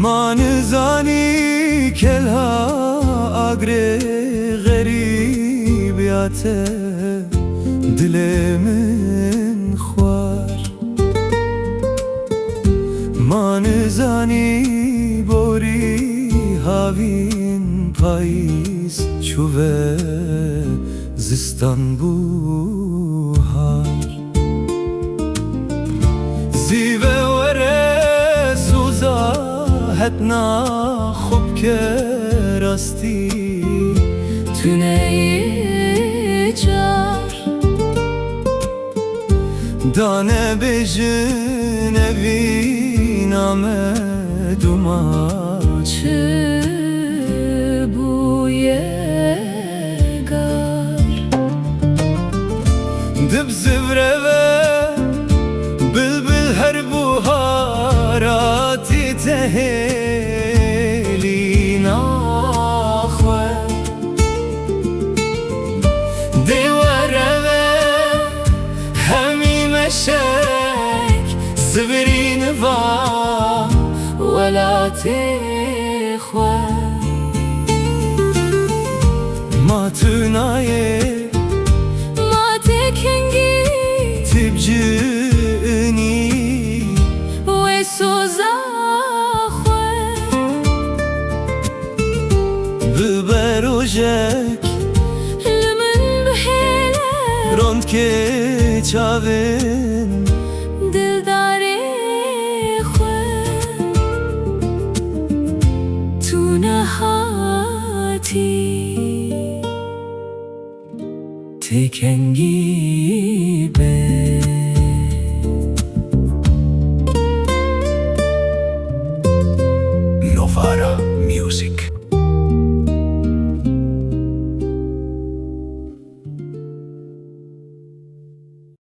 ما نزانی کلها اگر غریبیاته دل من خوار. ما نزانی بوری هاوین پاییز چوه زستان بوهار. زیوه وره سوزا هتنا خوب که راستی تونه جار. دانه بجن اوی نامه دوما چه بویه گر دب زبره و بلبل هر بوهاراتی تهلی ناخوه. دیواره و همی مشک زبرین و ولا تخوه. ما تنایه ما تکنگی تبجنی و سوزا خوه. ببروجك لمن بحيله روند که چاوین دلداری خوه. تو نهاتی تکنگی به Novara Music.